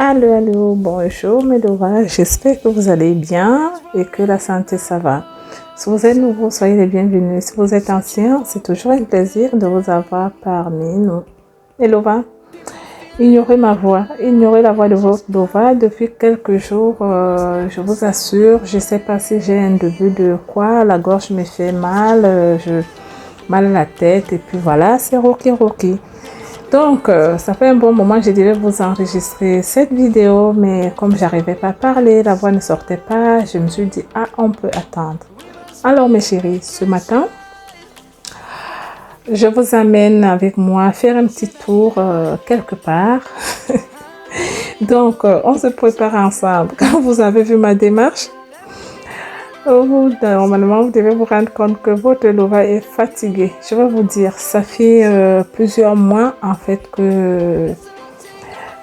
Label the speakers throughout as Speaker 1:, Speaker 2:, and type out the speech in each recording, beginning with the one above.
Speaker 1: Allô, allô, bonjour Medora, j'espère que vous allez bien et que la santé ça va. Si vous êtes nouveau, soyez les bienvenus. Si vous êtes ancien, c'est toujours un plaisir de vous avoir parmi nous. Medora, ignorez ma voix, ignorez la voix de votre Medora. Depuis quelques jours, je vous assure, je ne sais pas si j'ai un début de quoi, la gorge me fait mal, mal à la tête et puis voilà, c'est Rocky. Donc, ça fait un bon moment que je devais vous enregistrer cette vidéo, mais comme j'arrivais pas à parler, la voix ne sortait pas, je me suis dit, ah, on peut attendre. Alors, mes chéris, ce matin, je vous amène avec moi faire un petit tour quelque part. Donc, on se prépare ensemble. Quand vous avez vu ma démarche, normalement, vous devez vous rendre compte que votre Lova est fatiguée. Je vais vous dire, ça fait plusieurs mois en fait que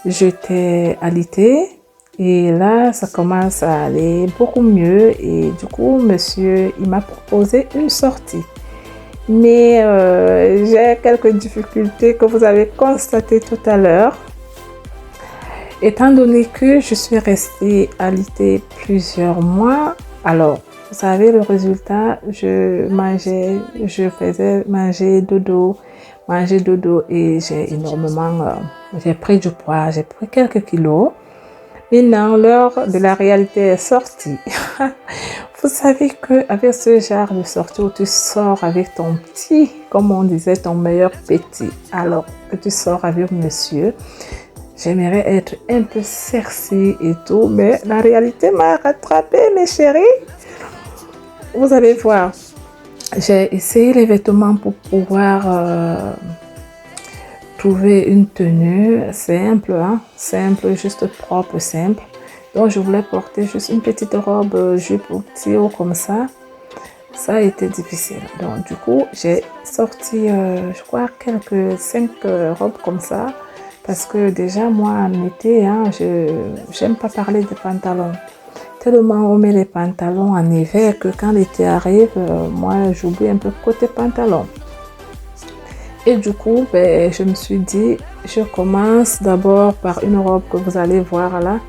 Speaker 1: j'étais alitée et là, ça commence à aller beaucoup mieux et du coup, monsieur, il m'a proposé une sortie. Mais j'ai quelques difficultés que vous avez constatées tout à l'heure. Étant donné que je suis restée alitée plusieurs mois, alors, vous savez, le résultat, je faisais manger dodo et j'ai énormément, j'ai pris du poids, j'ai pris quelques kilos. Maintenant, l'heure de la réalité est sortie. Vous savez qu'avec ce genre de sortie où tu sors avec ton petit, comme on disait, ton meilleur petit, alors que tu sors avec monsieur, j'aimerais être un peu sexy et tout, mais la réalité m'a rattrapée, mes chéris. Vous allez voir, j'ai essayé les vêtements pour pouvoir trouver une tenue simple, hein, simple, juste propre, simple. Donc, je voulais porter juste une petite robe, jupe ou petit haut comme ça. Ça a été difficile. Donc, du coup, j'ai sorti, je crois, quelques 5 robes comme ça. Parce que déjà, moi, en été, hein, j'aime pas parler de pantalons. Tellement on met les pantalons en hiver que quand l'été arrive, moi, j'oublie un peu côté pantalon. Et du coup, je me suis dit, je commence d'abord par une robe que vous allez voir là.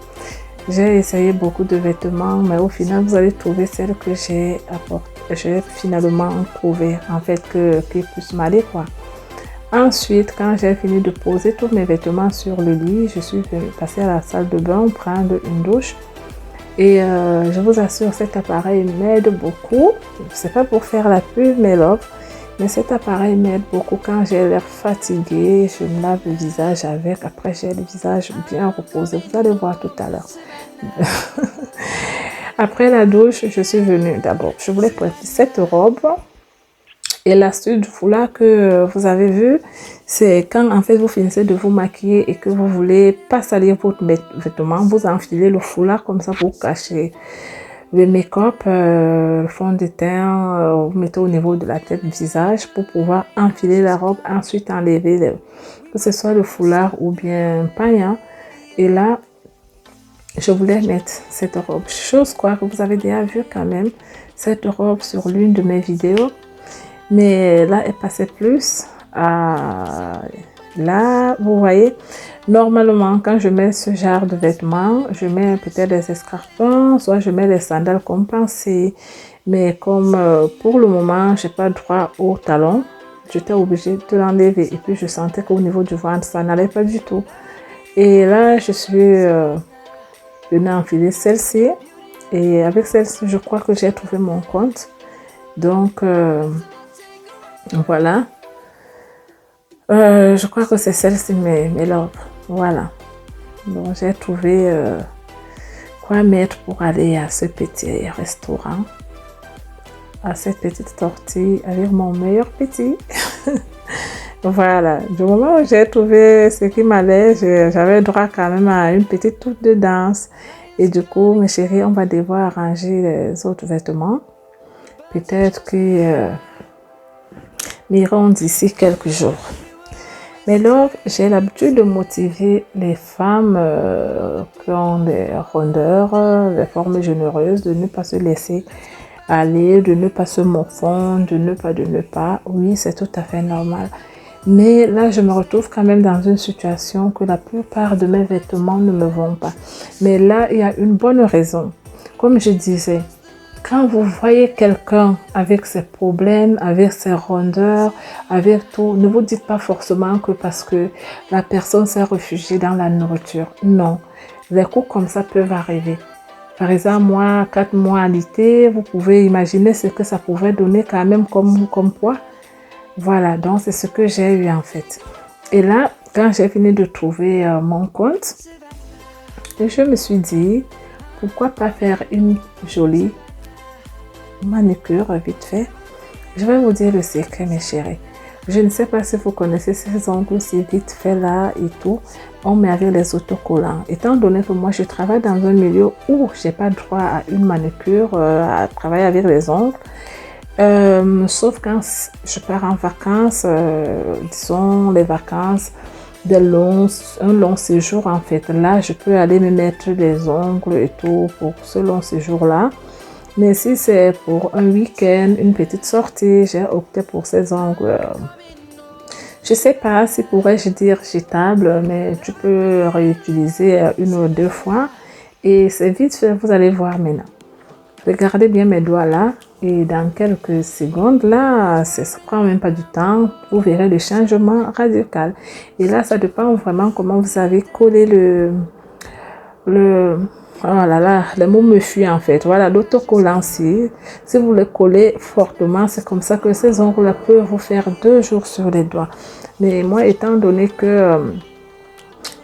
Speaker 1: J'ai essayé beaucoup de vêtements, mais au final, vous allez trouver celle que j'ai finalement trouvé, en fait, qui puisse m'aller, quoi. Ensuite, quand j'ai fini de poser tous mes vêtements sur le lit, je suis passée à la salle de bain prendre une douche. Et je vous assure, cet appareil m'aide beaucoup. C'est pas pour faire la pub, mais cet appareil m'aide beaucoup quand j'ai l'air fatiguée. Je me lave le visage avec. Après, j'ai le visage bien reposé. Vous allez voir tout à l'heure. Après la douche, je suis venue d'abord. Je voulais porter cette robe. Et l'astuce du foulard que vous avez vu, c'est quand en fait vous finissez de vous maquiller et que vous voulez pas salir votre vêtement, vous enfilez le foulard comme ça pour cacher le make-up, le fond de teint, vous mettez au niveau de la tête, du visage pour pouvoir enfiler la robe, ensuite enlever que ce soit le foulard ou bien paillant. Et là, je voulais mettre cette robe, chose quoi que vous avez déjà vu quand même, cette robe sur l'une de mes vidéos. Mais là, elle passait plus à... Là, vous voyez, normalement, quand je mets ce genre de vêtements, je mets peut-être des escarpins, soit je mets des sandales compensées. Mais comme pour le moment, je n'ai pas droit aux talons, j'étais obligée de l'enlever. Et puis, je sentais qu'au niveau du ventre, ça n'allait pas du tout. Et là, je suis venue enfiler celle-ci. Et avec celle-ci, je crois que j'ai trouvé mon compte. Donc... voilà, je crois que c'est celle-ci, mes lobes. Voilà, donc j'ai trouvé quoi mettre pour aller à ce petit restaurant, à cette petite tortille avec mon meilleur petit. Voilà, du moment où j'ai trouvé ce qui m'allait, j'avais droit quand même à une petite touche de danse. Et du coup, mes chéris, on va devoir arranger les autres vêtements. Peut-être que m'iront d'ici quelques jours. Mais là, j'ai l'habitude de motiver les femmes qui ont des rondeurs, des formes généreuses, de ne pas se laisser aller, de ne pas se morfondre, de ne pas. Oui, c'est tout à fait normal. Mais là, je me retrouve quand même dans une situation que la plupart de mes vêtements ne me vont pas. Mais là, il y a une bonne raison. Comme je disais, quand vous voyez quelqu'un avec ses problèmes, avec ses rondeurs, avec tout, ne vous dites pas forcément que parce que la personne s'est réfugiée dans la nourriture. Non, les coups comme ça peuvent arriver. Par exemple, moi, 4 mois à l'été, vous pouvez imaginer ce que ça pouvait donner quand même comme poids. Voilà, donc c'est ce que j'ai eu en fait. Et là, quand j'ai fini de trouver mon compte, je me suis dit, pourquoi pas faire une jolie manucure vite fait. Je vais vous dire le secret, mes chéris. Je ne sais pas si vous connaissez ces ongles si vite fait là et tout. On met avec les autocollants. Étant donné que moi, je travaille dans un milieu où j'ai pas droit à une manucure, à travailler avec les ongles. Sauf quand je pars en vacances, disons les vacances, un long séjour en fait. Là, je peux aller me mettre les ongles et tout pour ce long séjour-là. Mais si c'est pour un week-end, une petite sortie, j'ai opté pour ces ongles. Je sais pas si pourrais-je dire jetable, mais tu peux réutiliser une ou deux fois. Et c'est vite fait, vous allez voir maintenant. Regardez bien mes doigts là. Et dans quelques secondes, là, ça ne prend même pas du temps. Vous verrez le changement radical. Et là, ça dépend vraiment comment vous avez collé oh là là, le mot me fuit en fait. Voilà, l'autocollant, si vous le collez fortement, c'est comme ça que ces ongles peuvent vous faire 2 jours sur les doigts. Mais moi, étant donné que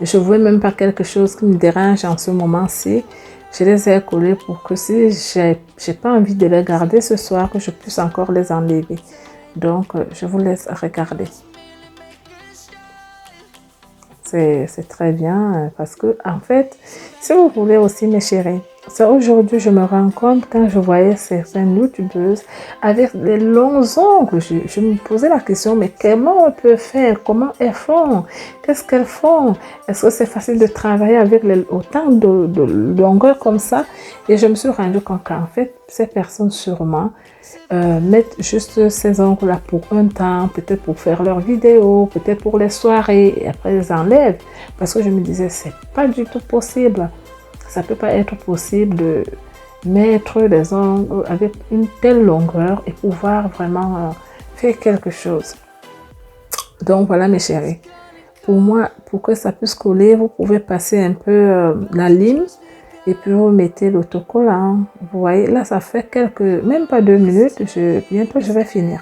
Speaker 1: je ne vois même pas quelque chose qui me dérange en ce moment-ci, je les ai collés pour que si j'ai pas envie de les garder ce soir, que je puisse encore les enlever. Donc, je vous laisse regarder. C'est très bien parce que, en fait, si vous voulez aussi, mes chéris, c'est aujourd'hui je me rends compte quand je voyais certaines youtubeuses avec des longs ongles. Je me posais la question, mais comment on peut faire? Comment elles font? Qu'est-ce qu'elles font? Est-ce que c'est facile de travailler avec autant de longueur comme ça? Et je me suis rendu compte qu'en fait, ces personnes sûrement mettre juste ces ongles-là pour un temps, peut-être pour faire leurs vidéos, peut-être pour les soirées, et après ils enlèvent. Parce que je me disais, c'est pas du tout possible. Ça peut pas être possible de mettre des ongles avec une telle longueur et pouvoir vraiment faire quelque chose. Donc voilà mes chéris. Pour moi, pour que ça puisse coller, vous pouvez passer un peu la lime et puis vous mettez l'autocollant. Vous voyez, là ça fait même pas 2 minutes, bientôt je vais finir.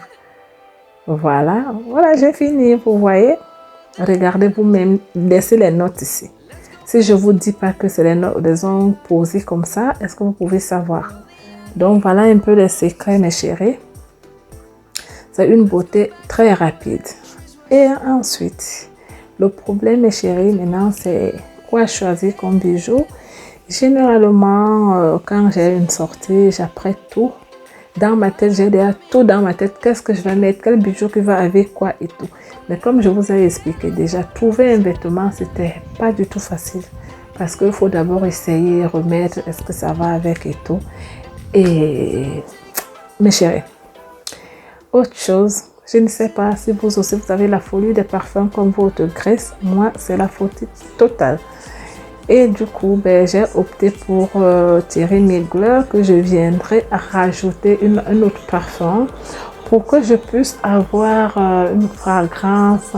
Speaker 1: Voilà, j'ai fini, vous voyez. Regardez vous-même, laissez les notes ici. Si je vous dis pas que c'est des ongles posés comme ça, est-ce que vous pouvez savoir? Donc voilà un peu les secrets mes chéris. C'est une beauté très rapide. Et ensuite, le problème mes chéris maintenant c'est quoi choisir comme bijou. Généralement, quand j'ai une sortie, j'apprête tout. Dans ma tête, j'ai déjà tout dans ma tête. Qu'est-ce que je vais mettre? Quel bijou qui va avec quoi et tout. Mais comme je vous ai expliqué déjà, trouver un vêtement, c'était pas du tout facile. Parce qu'il faut d'abord essayer, remettre, est-ce que ça va avec et tout. Et mes chéris, autre chose, je ne sais pas si vous aussi vous avez la folie des parfums comme votre graisse. Moi, c'est la folie totale. Et du coup, j'ai opté pour Thierry Mugler que je viendrai à rajouter un autre parfum pour que je puisse avoir une fragrance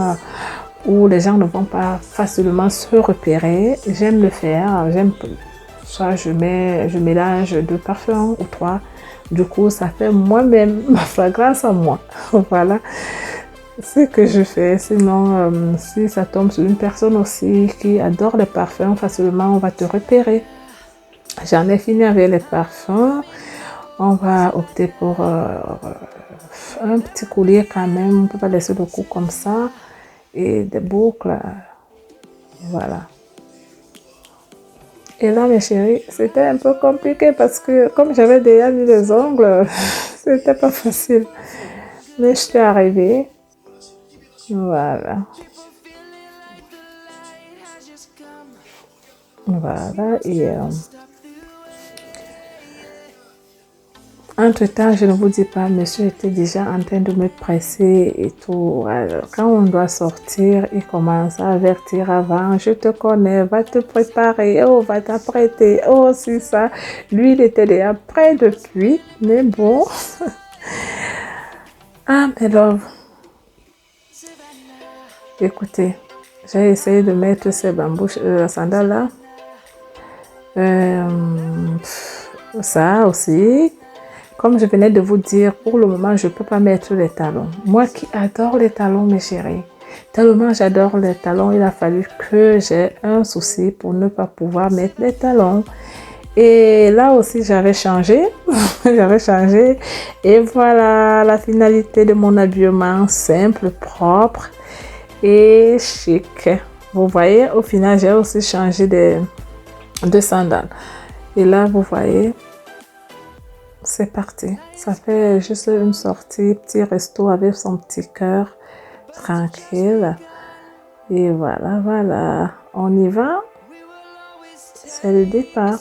Speaker 1: où les gens ne vont pas facilement se repérer. J'aime le faire. Soit je mélange 2 parfums ou 3. Du coup, ça fait moi-même ma fragrance à moi. Voilà ce que je fais. Sinon, si ça tombe sur une personne aussi qui adore les parfums, facilement on va te repérer. J'en ai fini avec les parfums. On va opter pour un petit collier quand même. On ne peut pas laisser le cou comme ça. Et des boucles. Voilà. Et là, mes chéris, c'était un peu compliqué parce que comme j'avais déjà mis les ongles, c'était pas facile. Mais je suis arrivée. Voilà. Voilà. Et Entre-temps, je ne vous dis pas, monsieur était déjà en train de me presser et tout. Alors, quand on doit sortir, il commence à avertir avant. Je te connais, va te préparer, oh, va t'apprêter, oh, c'est ça. Lui, il était déjà prêt depuis, mais bon. Ah, mais love, écoutez, j'ai essayé de mettre ces bambous, sandales là. Ça aussi. Comme je venais de vous dire, pour le moment, je ne peux pas mettre les talons. Moi qui adore les talons, mes chéris, tellement j'adore les talons, il a fallu que j'ai un souci pour ne pas pouvoir mettre les talons. Et là aussi, j'avais changé. J'avais changé. Et voilà la finalité de mon habillement simple, propre et chic. Vous voyez, au final, j'ai aussi changé de sandales. Et là, vous voyez, c'est parti. Ça fait juste une sortie, petit resto avec son petit cœur tranquille. Et voilà, voilà. On y va. C'est le départ.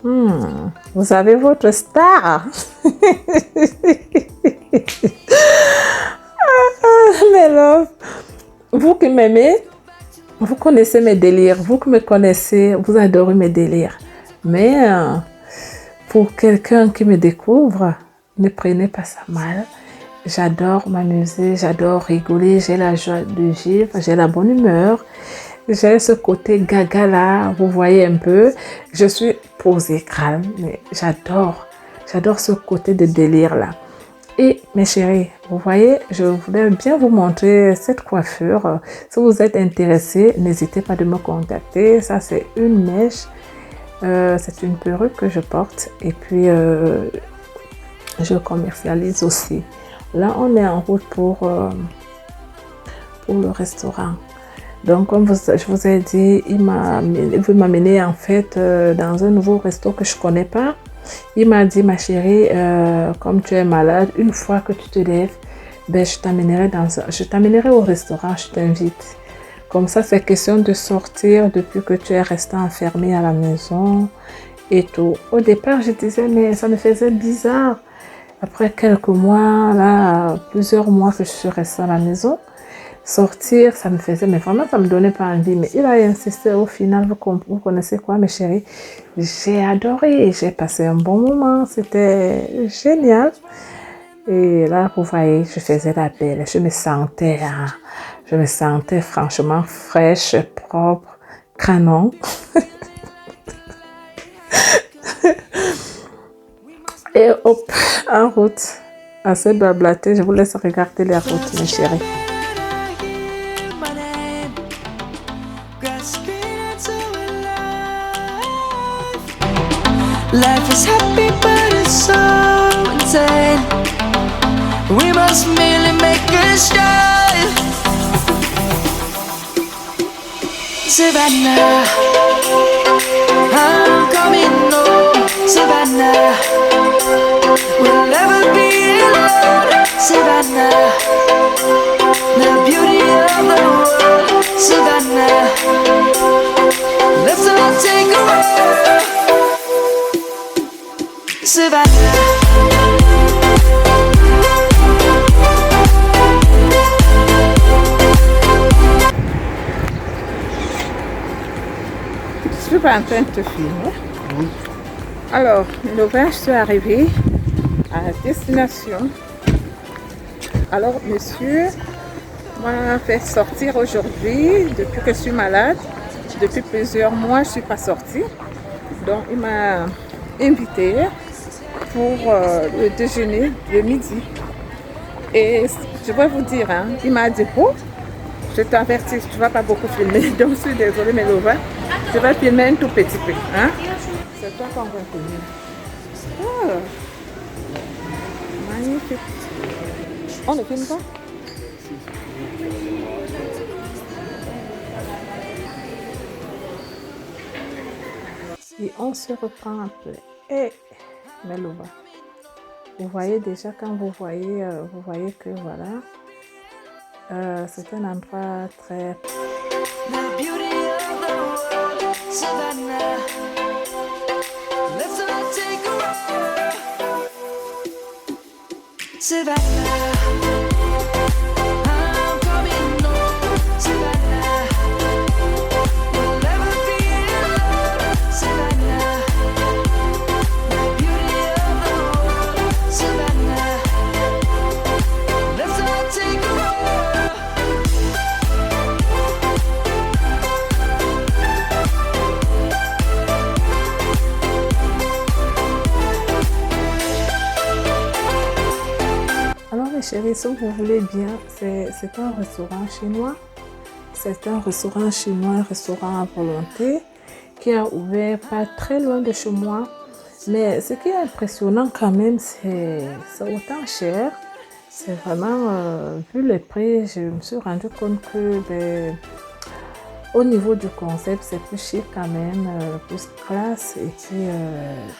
Speaker 1: Vous avez votre star. Mais love, vous qui m'aimez, vous connaissez mes délires. Vous qui me connaissez, vous adorez mes délires. Mais pour quelqu'un qui me découvre, ne prenez pas ça mal. J'adore m'amuser, j'adore rigoler, j'ai la joie de vivre, j'ai la bonne humeur. J'ai ce côté gaga là, vous voyez un peu. Je suis posée, calme, mais j'adore ce côté de délire là. Et mes chéris, vous voyez, je voulais bien vous montrer cette coiffure. Si vous êtes intéressés, n'hésitez pas de me contacter. Ça, c'est une mèche. C'est une perruque que je porte. Et puis, je commercialise aussi. Là, on est en route pour le restaurant. Donc, comme je vous ai dit, il veut m'amener en fait dans un nouveau resto que je ne connais pas. Il m'a dit, ma chérie, comme tu es malade, une fois que tu te lèves, ben, je t'amènerai au restaurant, je t'invite. Comme ça, c'est question de sortir depuis que tu es resté enfermé à la maison et tout. Au départ, je disais, mais ça me faisait bizarre. Après quelques mois, là, plusieurs mois que je suis restée à la maison, sortir, ça me faisait, mais vraiment, ça me donnait pas envie. Mais il a insisté au final, vous connaissez quoi, mes chéris? J'ai adoré, j'ai passé un bon moment, c'était génial. Et là, vous voyez, je faisais la belle, je me sentais franchement fraîche, propre, canon. Et hop, en route. Assez blablaté, je vous laisse regarder les routes, mes chéris.
Speaker 2: Life is happy but it's so insane. We must merely make a start. Savannah, I'm coming home. Savannah, we'll never be alone. Savannah, the beauty of the world. Savannah, let's all take a walk. Savannah.
Speaker 1: Je suis pas en train de te filmer. Oui. Alors, le 20, je suis arrivée à la destination. Alors, monsieur m'a fait sortir aujourd'hui depuis que je suis malade. Depuis plusieurs mois, je ne suis pas sortie. Donc, il m'a invitée pour le déjeuner de midi. Et je vais vous dire, hein, il m'a dit, oh, je t'avertis, tu ne vas pas beaucoup filmer. Donc, je suis désolée, mais Lova, je vais filmer un tout petit peu. Hein? C'est toi qu'on va filmer. Oh, magnifique. On ne filme pas? Et on se reprend après. Et Melova. Vous voyez déjà quand vous voyez que voilà, c'est un endroit très
Speaker 2: the beauty of the world, Savannah. Let's all take a ride, Savannah. I'm coming home, Savannah. We'll never be alone, Savannah. The beauty of the world, Savannah. Let's all take a ride.
Speaker 1: Alors mes chéris, si vous voulez bien, c'est un restaurant chinois. C'est un restaurant chinois, un restaurant à volonté qui a ouvert pas très loin de chez moi. Mais ce qui est impressionnant quand même, c'est autant cher. C'est vraiment, vu les prix, je me suis rendu compte que au niveau du concept, c'est plus chic quand même, plus classe. Et puis,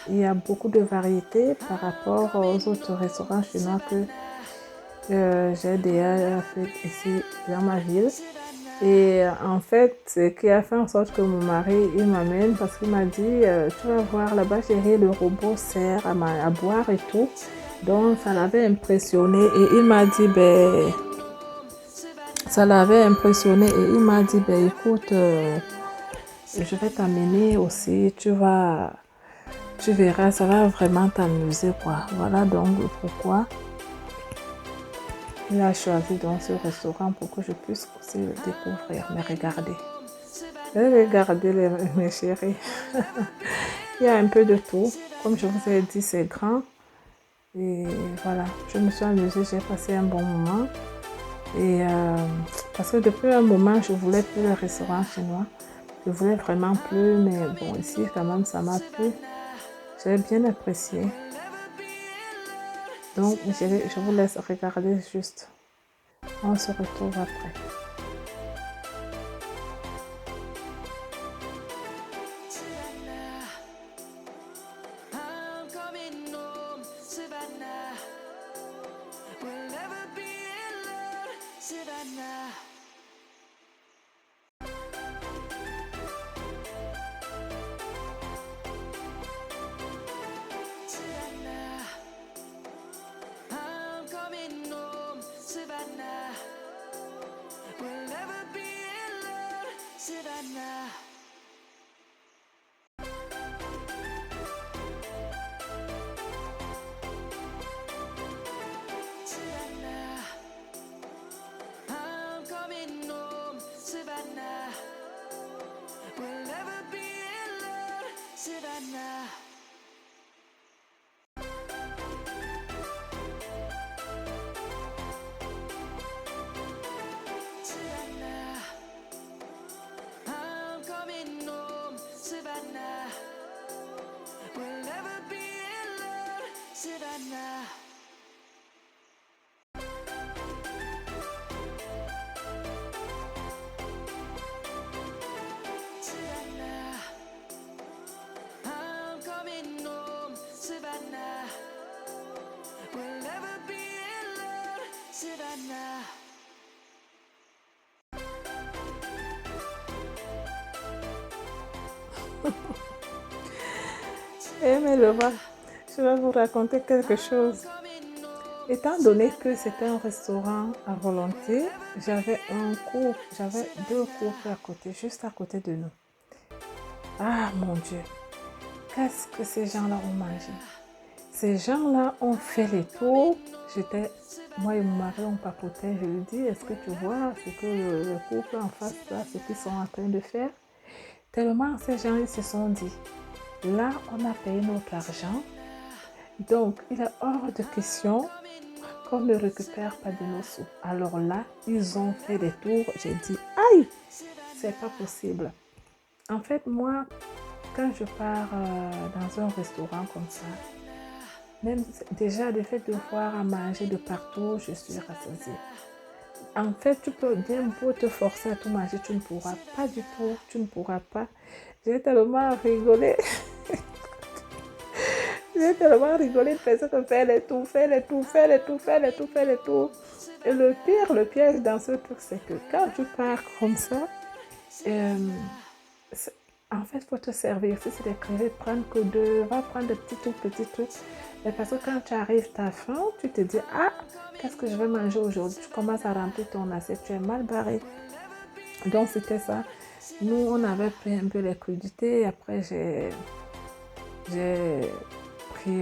Speaker 1: il y a beaucoup de variétés par rapport aux autres restaurants chinois que j'ai déjà fait ici dans ma ville. Et en fait, ce qui a fait en sorte que mon mari, il m'amène parce qu'il m'a dit, tu vas voir là-bas, chérie, le robot sert à boire et tout. Donc, ça l'avait impressionné et il m'a dit, ça l'avait impressionné et il m'a dit, écoute, je vais t'amener aussi, tu verras, ça va vraiment t'amuser, quoi. Voilà donc pourquoi il a choisi donc ce restaurant pour que je puisse aussi le découvrir. Mais regardez mes chéris. Il y a un peu de tout. Comme je vous ai dit, c'est grand. Et voilà, je me suis amusée, j'ai passé un bon moment. Et parce que depuis un moment, je voulais plus le restaurant chinois. Je voulais vraiment plus, mais bon, ici quand même, ça m'a plu. J'ai bien apprécié. Donc, je vous laisse regarder juste. On se retrouve après.
Speaker 2: I'm coming home, Savannah. We'll never be alone, Savannah. Savannah. I'm coming home, Savannah. We'll never be alone, Savannah. Savannah. I'm coming home, Savannah. We'll never be alone, Savannah. Savannah. I'm coming home, Savannah. We'll never be alone, Savannah. Savannah. I'm coming home, Savannah. We'll never be alone, Savannah.
Speaker 1: Mais le voir, je vais vous raconter quelque chose. Étant donné que c'était un restaurant à volonté, j'avais deux couples à côté, juste à côté de nous. Ah mon Dieu, qu'est-ce que ces gens-là ont mangé? Ces gens-là ont fait les tours. Moi et mon mari, on papotait. Je lui dis, est-ce que tu vois ce que le couple en face là, ce qu'ils sont en train de faire? Tellement ces gens, ils se sont dit, là, on a payé notre argent. Donc, il est hors de question qu'on ne récupère pas de nos sous. Alors là, ils ont fait des tours. J'ai dit, aïe, c'est pas possible. En fait, moi, quand je pars dans un restaurant comme ça, même déjà le fait de voir à manger de partout, je suis rassasiée. En fait, tu peux bien beau te forcer à tout manger, tu ne pourras pas du tout, tu ne pourras pas. J'ai tellement rigolé. J'ai tellement rigolé de faire ça que faire les tours. Et le piège dans ce truc, c'est que quand tu pars comme ça, c'est- en fait, faut te servir. Si c'est des crevettes, prendre que deux, va prendre des petits trucs. Mais parce que quand tu arrives, tu as faim, tu te dis, ah, qu'est-ce que je vais manger aujourd'hui? Tu commences à remplir ton assiette, tu es mal barré. Donc, c'était ça. Nous, on avait pris un peu les crudités. Après, j'ai pris,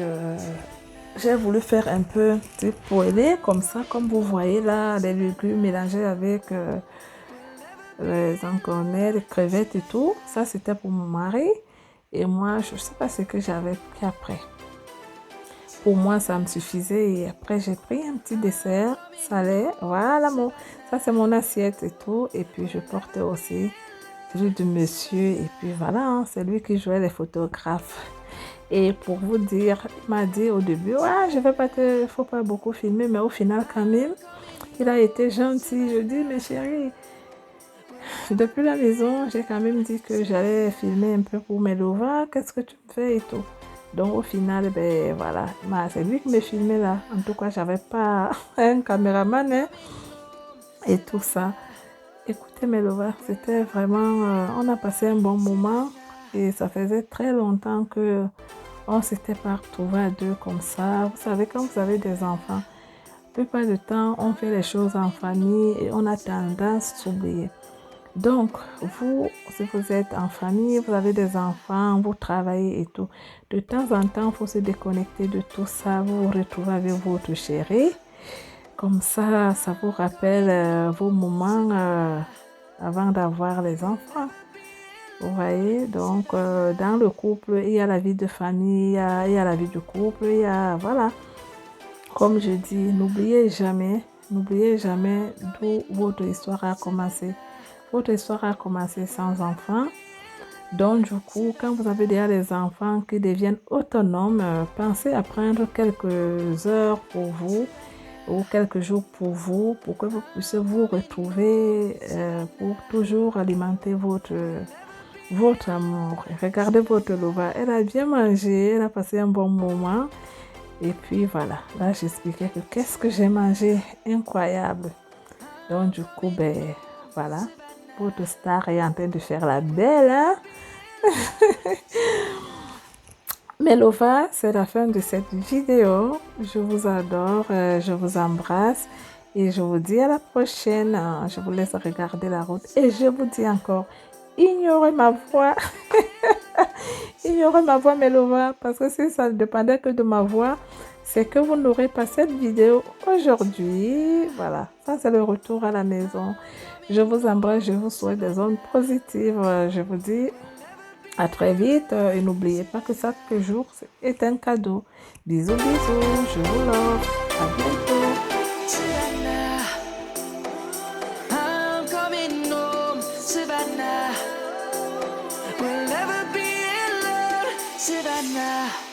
Speaker 1: j'ai voulu faire un peu de poêlée, comme ça, comme vous voyez là, les légumes mélangés avec les encornets, les crevettes et tout. Ça, c'était pour mon mari. Et moi, je ne sais pas ce que j'avais pris après. Pour moi, ça me suffisait. Et après, j'ai pris un petit dessert salé. Voilà, ça, c'est mon assiette et tout. Et puis, je portais aussi celui du monsieur. Et puis, voilà, hein, c'est lui qui jouait les photographes. Et pour vous dire, il m'a dit au début, ouais, je vais pas faut pas beaucoup filmer. Mais au final, quand même, il a été gentil. Je dis, mais chérie, depuis la maison, j'ai quand même dit que j'allais filmer un peu pour mes lovas. Qu'est-ce que tu me fais et tout. Donc au final, ben voilà, c'est lui qui me filmait là. En tout cas, j'avais pas un caméraman hein, et tout ça. Écoutez mes lovas, c'était vraiment, on a passé un bon moment et ça faisait très longtemps que on s'était pas retrouvés à deux comme ça. Vous savez, quand vous avez des enfants, la plupart du temps, on fait les choses en famille et on a tendance à s'oublier. Donc, vous, si vous êtes en famille, vous avez des enfants, vous travaillez et tout, de temps en temps, il faut se déconnecter de tout ça, vous vous retrouvez avec votre chérie. Comme ça vous rappelle vos moments avant d'avoir les enfants. Vous voyez, donc dans le couple, il y a la vie de famille, il y a la vie du couple, il y a, voilà. Comme je dis, n'oubliez jamais d'où votre histoire a commencé. Votre histoire a commencé sans enfants. Donc, du coup, quand vous avez déjà des enfants qui deviennent autonomes, pensez à prendre quelques heures pour vous ou quelques jours pour vous, pour que vous puissiez vous retrouver pour toujours alimenter votre amour. Regardez votre lova. Elle a bien mangé, elle a passé un bon moment. Et puis voilà, là j'expliquais que qu'est-ce que j'ai mangé incroyable. Donc du coup, ben voilà, votre star est en train de faire la belle. Hein? Mais Lova, c'est la fin de cette vidéo. Je vous adore, je vous embrasse et je vous dis à la prochaine. Je vous laisse regarder la route et je vous dis encore, ignorez ma voix. Ignorez ma voix, Melova, parce que si ça ne dépendait que de ma voix, c'est que vous n'aurez pas cette vidéo aujourd'hui. Voilà, ça c'est le retour à la maison. Je vous embrasse, je vous souhaite des ondes positives. Je vous dis à très vite et n'oubliez pas que chaque jour est un cadeau. Bisous, bisous, je vous love. À bientôt.
Speaker 2: Savannah, I'm coming home, Savannah. We'll never be alone, Savannah.